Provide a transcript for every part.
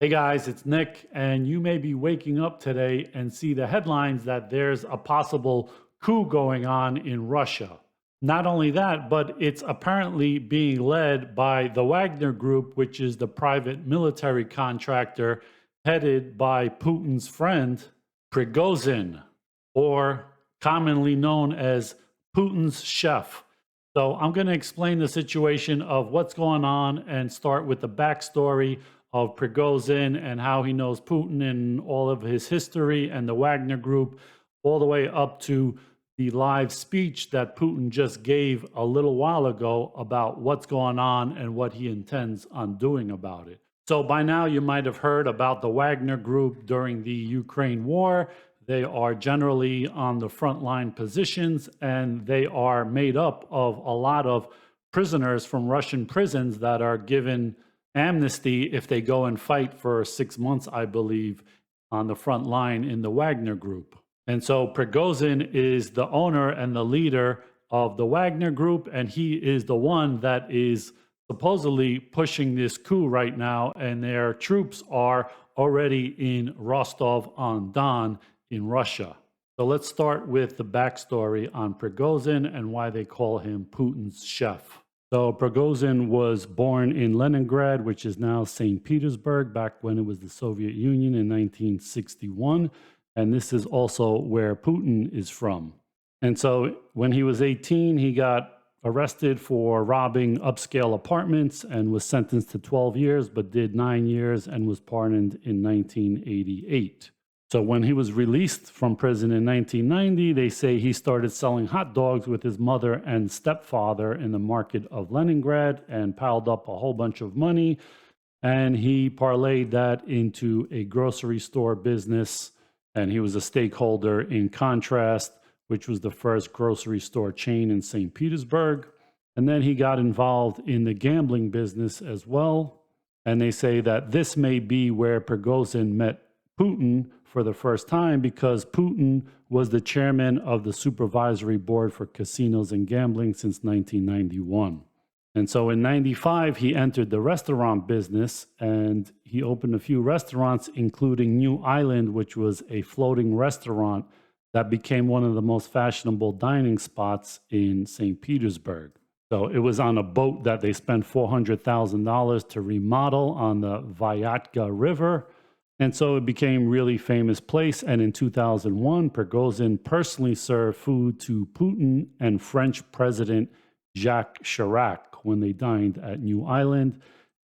Hey guys, it's Nick, and you may be waking up today and see the headlines that there's a possible coup going on in Russia. Not only that, but it's apparently being led by the Wagner Group, which is the private military contractor headed by Putin's friend, Prigozhin, or commonly known as Putin's chef. So I'm going to explain the situation of what's going on and start with the backstory of Prigozhin and how he knows Putin and all of his history and the Wagner Group, all the way up to the live speech that Putin just gave a little while ago about what's going on and what he intends on doing about it. So by now you might have heard about the Wagner Group during the Ukraine war. They are generally on the frontline positions, and they are made up of a lot of prisoners from Russian prisons that are given amnesty if they go and fight for 6 months, I believe, on the front line in the Wagner Group. And so Prigozhin is the owner and the leader of the Wagner Group, and he is the one that is supposedly pushing this coup right now, and their troops are already in Rostov on Don in Russia. So let's start with the backstory on Prigozhin and why they call him Putin's chef. So Prigozhin was born in Leningrad, which is now St. Petersburg, back when it was the Soviet Union in 1961. And this is also where Putin is from. And so when he was 18, he got arrested for robbing upscale apartments and was sentenced to 12 years, but did 9 years and was pardoned in 1988. So when he was released from prison in 1990, they say he started selling hot dogs with his mother and stepfather in the market of Leningrad and piled up a whole bunch of money. And he parlayed that into a grocery store business. And he was a stakeholder in Contrast, which was the first grocery store chain in St. Petersburg. And then he got involved in the gambling business as well. And they say that this may be where Prigozhin met Putin for the first time, because Putin was the chairman of the supervisory board for casinos and gambling since 1991. And so in 95, he entered the restaurant business, and he opened a few restaurants, including New Island, which was a floating restaurant that became one of the most fashionable dining spots in St. Petersburg. So it was on a boat that they spent $400,000 to remodel on the Vyatka River. And so it became a really famous place. And in 2001, Prigozhin personally served food to Putin and French President Jacques Chirac when they dined at New Island.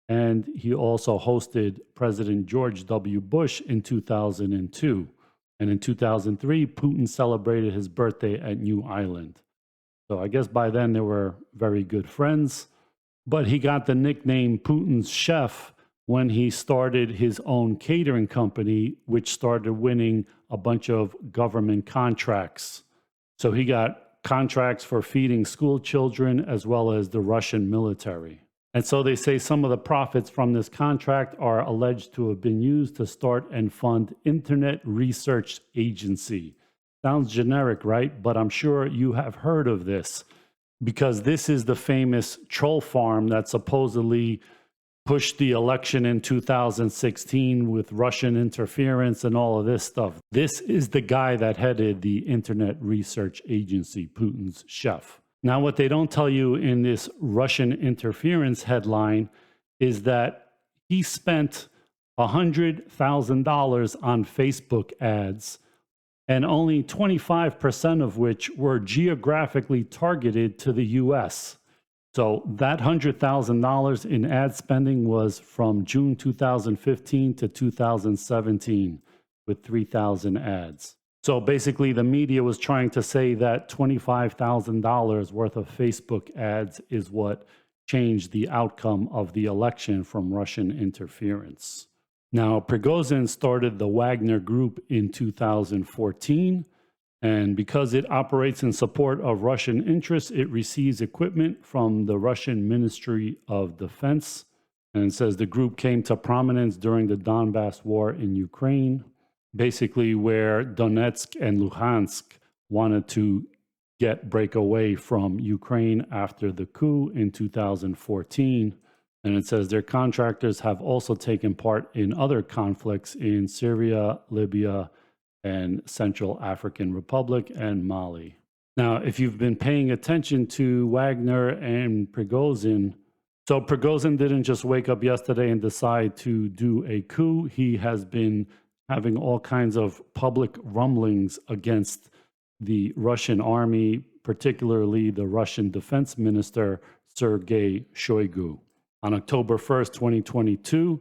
And he also hosted President George W. Bush in 2002. And in 2003, Putin celebrated his birthday at New Island. So I guess by then they were very good friends. But he got the nickname Putin's chef when he started his own catering company, which started winning a bunch of government contracts. So he got contracts for feeding school children as well as the Russian military. And so they say some of the profits from this contract are alleged to have been used to start and fund Internet Research Agency. Sounds generic, right? But I'm sure you have heard of this, because this is the famous troll farm that supposedly pushed the election in 2016 with Russian interference and all of this stuff. This is the guy that headed the Internet Research Agency, Putin's chef. Now, what they don't tell you in this Russian interference headline is that he spent $100,000 on Facebook ads, and only 25% of which were geographically targeted to the US. So that $100,000 in ad spending was from June 2015 to 2017 with 3,000 ads. So basically the media was trying to say that $25,000 worth of Facebook ads is what changed the outcome of the election from Russian interference. Now, Prigozhin started the Wagner Group in 2014. And because it operates in support of Russian interests, it receives equipment from the Russian Ministry of Defense. And it says the group came to prominence during the Donbass war in Ukraine, basically where Donetsk and Luhansk wanted to break away from Ukraine after the coup in 2014. And it says their contractors have also taken part in other conflicts in Syria, Libya, and Central African Republic and Mali. Now, if you've been paying attention to Wagner and Prigozhin, so Prigozhin didn't just wake up yesterday and decide to do a coup. He has been having all kinds of public rumblings against the Russian army, particularly the Russian defense minister, Sergei Shoigu. On October 1st, 2022,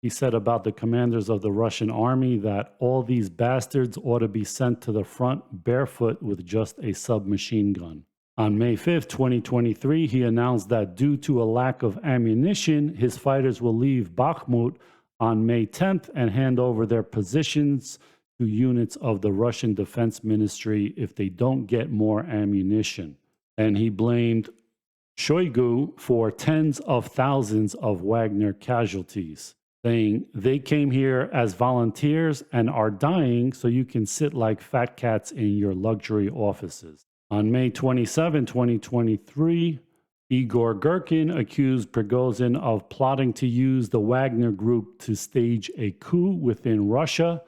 he said about the commanders of the Russian army that all these bastards ought to be sent to the front barefoot with just a submachine gun. On May 5th, 2023, he announced that due to a lack of ammunition, his fighters will leave Bakhmut on May 10th and hand over their positions to units of the Russian Defense Ministry if they don't get more ammunition. And he blamed Shoigu for tens of thousands of Wagner casualties, saying they came here as volunteers and are dying so you can sit like fat cats in your luxury offices. On May 27, 2023, Igor Girkin accused Prigozhin of plotting to use the Wagner group to stage a coup within Russia,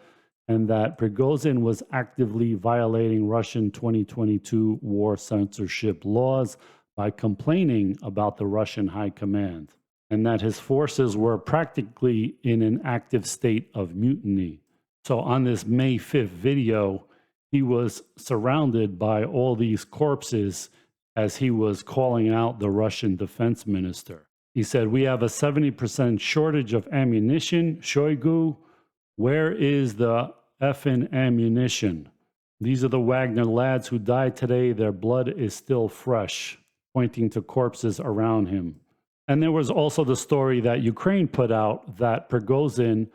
and that Prigozhin was actively violating Russian 2022 war censorship laws by complaining about the Russian high command, and that his forces were practically in an active state of mutiny. So on this May 5th video, he was surrounded by all these corpses as he was calling out the Russian defense minister. He said, "We have a 70% shortage of ammunition. Shoigu, where is the effing ammunition? These are the Wagner lads who died today. Their blood is still fresh," pointing to corpses around him. And there was also the story that Ukraine put out that Prigozhin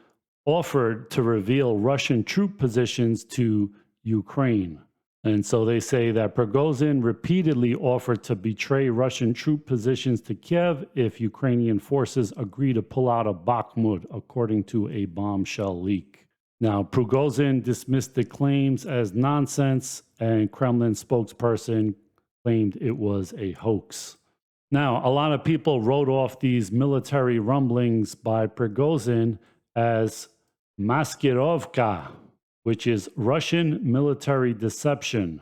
offered to reveal Russian troop positions to Ukraine. And so they say that Prigozhin repeatedly offered to betray Russian troop positions to Kiev if Ukrainian forces agree to pull out of Bakhmut, according to a bombshell leak. Now, Prigozhin dismissed the claims as nonsense, and Kremlin spokesperson claimed it was a hoax. Now, a lot of people wrote off these military rumblings by Prigozhin as maskirovka, which is Russian military deception.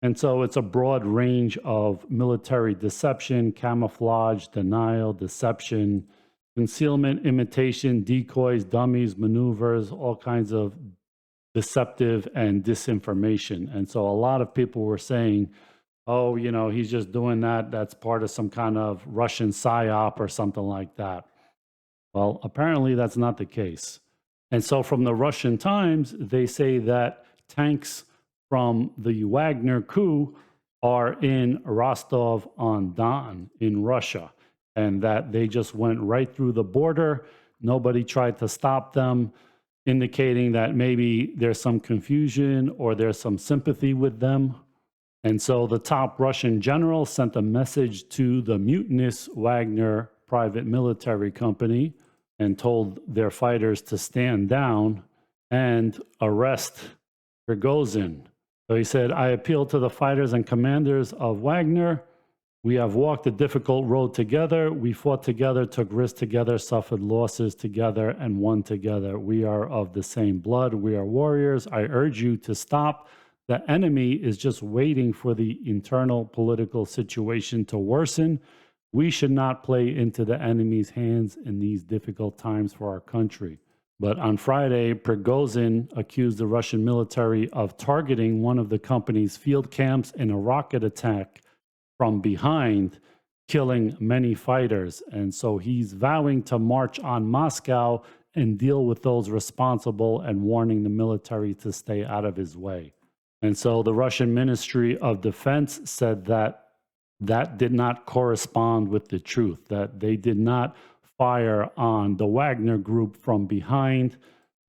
And so it's a broad range of military deception, camouflage, denial, deception, concealment, imitation, decoys, dummies, maneuvers, all kinds of deceptive and disinformation. And so a lot of people were saying, oh, you know, he's just doing that. That's part of some kind of Russian psyop or something like that. Well, apparently that's not the case. And so from the Russian Times, they say that tanks from the Wagner coup are in Rostov on Don in Russia, and that they just went right through the border. Nobody tried to stop them, indicating that maybe there's some confusion or there's some sympathy with them. And so the top Russian general sent a message to the mutinous Wagner private military company and told their fighters to stand down and arrest Prigozhin. So he said, "I appeal to the fighters and commanders of Wagner. We have walked a difficult road together. We fought together, took risks together, suffered losses together, and won together. We are of the same blood. We are warriors. I urge you to stop. The enemy is just waiting for the internal political situation to worsen. We should not play into the enemy's hands in these difficult times for our country." But on Friday, Prigozhin accused the Russian military of targeting one of the company's field camps in a rocket attack from behind, killing many fighters. And so he's vowing to march on Moscow and deal with those responsible and warning the military to stay out of his way. And so the Russian Ministry of Defense said that that did not correspond with the truth, that they did not fire on the Wagner group from behind.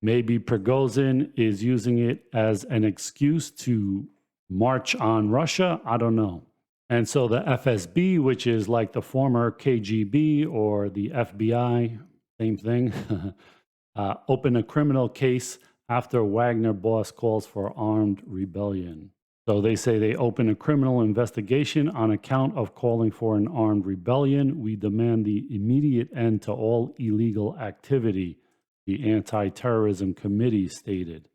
Maybe Prigozhin is using it as an excuse to march on Russia. I don't know. And so the FSB, which is like the former KGB or the FBI, same thing, opened a criminal case after Wagner boss calls for armed rebellion. So they say they open a criminal investigation on account of calling for an armed rebellion. We demand the immediate end to all illegal activity, the Anti-Terrorism Committee stated.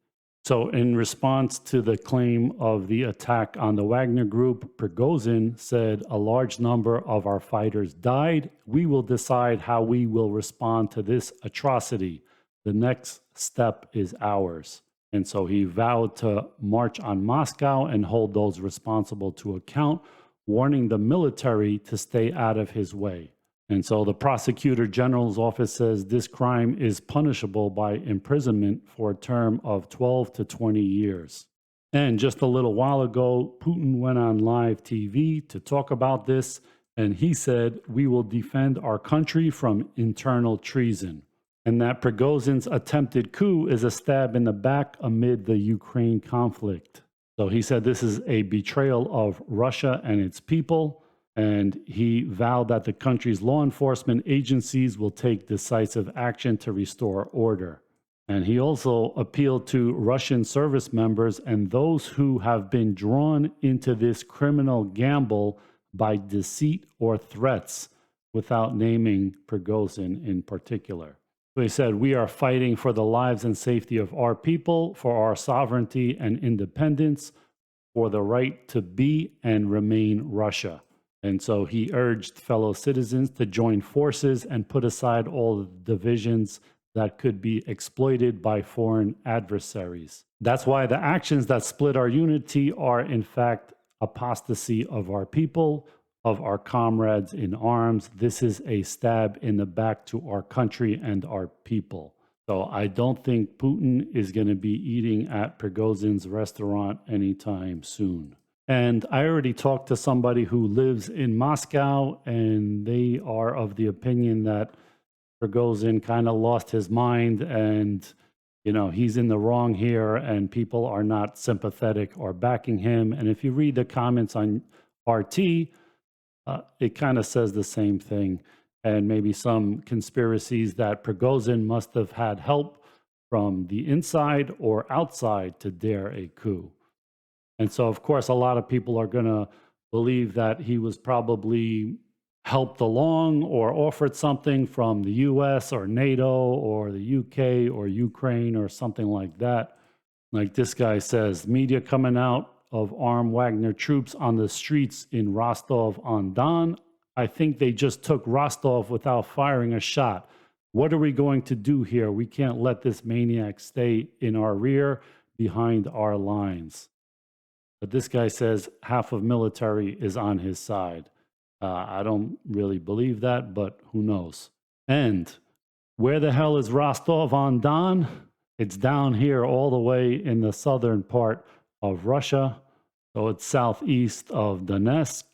So in response to the claim of the attack on the Wagner Group, Prigozhin said a large number of our fighters died. We will decide how we will respond to this atrocity. The next step is ours. And so he vowed to march on Moscow and hold those responsible to account, warning the military to stay out of his way. And so the prosecutor general's office says this crime is punishable by imprisonment for a term of 12 to 20 years. And just a little while ago, Putin went on live TV to talk about this, and he said, "We will defend our country from internal treason." And that Prigozhin's attempted coup is a stab in the back amid the Ukraine conflict. So he said this is a betrayal of Russia and its people, and he vowed that the country's law enforcement agencies will take decisive action to restore order. And he also appealed to Russian service members and those who have been drawn into this criminal gamble by deceit or threats, without naming Prigozhin in particular. So he said, "We are fighting for the lives and safety of our people, for our sovereignty and independence, for the right to be and remain Russia." And so he urged fellow citizens to join forces and put aside all the divisions that could be exploited by foreign adversaries. That's why the actions that split our unity are, in fact, apostasy of our people, of our comrades in arms. This is a stab in the back to our country and our people. So I don't think Putin is going to be eating at Prigozhin's restaurant anytime soon. And I already talked to somebody who lives in Moscow, and they are of the opinion that Prigozhin kind of lost his mind and, he's in the wrong here, and people are not sympathetic or backing him. And if you read the comments on RT, it kind of says the same thing, and maybe some conspiracies that Prigozhin must have had help from the inside or outside to dare a coup. And so, of course, a lot of people are going to believe that he was probably helped along or offered something from the US or NATO or the UK or Ukraine or something like that. Like this guy says, media coming out of armed Wagner troops on the streets in Rostov On Don. I think they just took Rostov without firing a shot. What are we going to do here? We can't let this maniac stay in our rear behind our lines. But this guy says half of military is on his side. I don't really believe that, but who knows? And where the hell is Rostov On Don? It's down here all the way in the southern part of Russia. So it's southeast of Donetsk,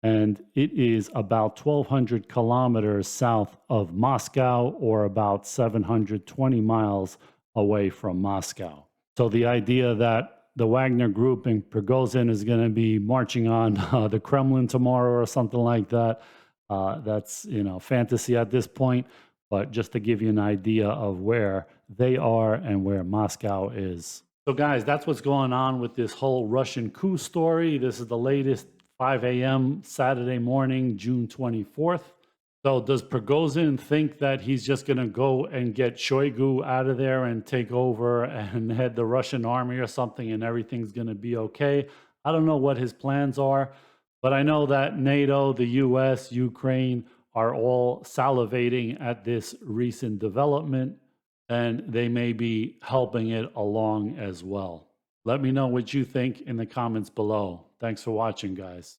and it is about 1,200 kilometers south of Moscow, or about 720 miles away from Moscow. So the idea that the Wagner Group and Prigozhin is going to be marching on the Kremlin tomorrow or something like that, that's fantasy at this point. But just to give you an idea of where they are and where Moscow is. So guys, that's what's going on with this whole Russian coup story. This is the latest, 5 a.m. Saturday morning, June 24th. So does Prigozhin think that he's just going to go and get Shoigu out of there and take over and head the Russian army or something, and everything's going to be okay? I don't know what his plans are, but I know that NATO, the US, Ukraine are all salivating at this recent development, and they may be helping it along as well. Let me know what you think in the comments below. Thanks for watching, guys.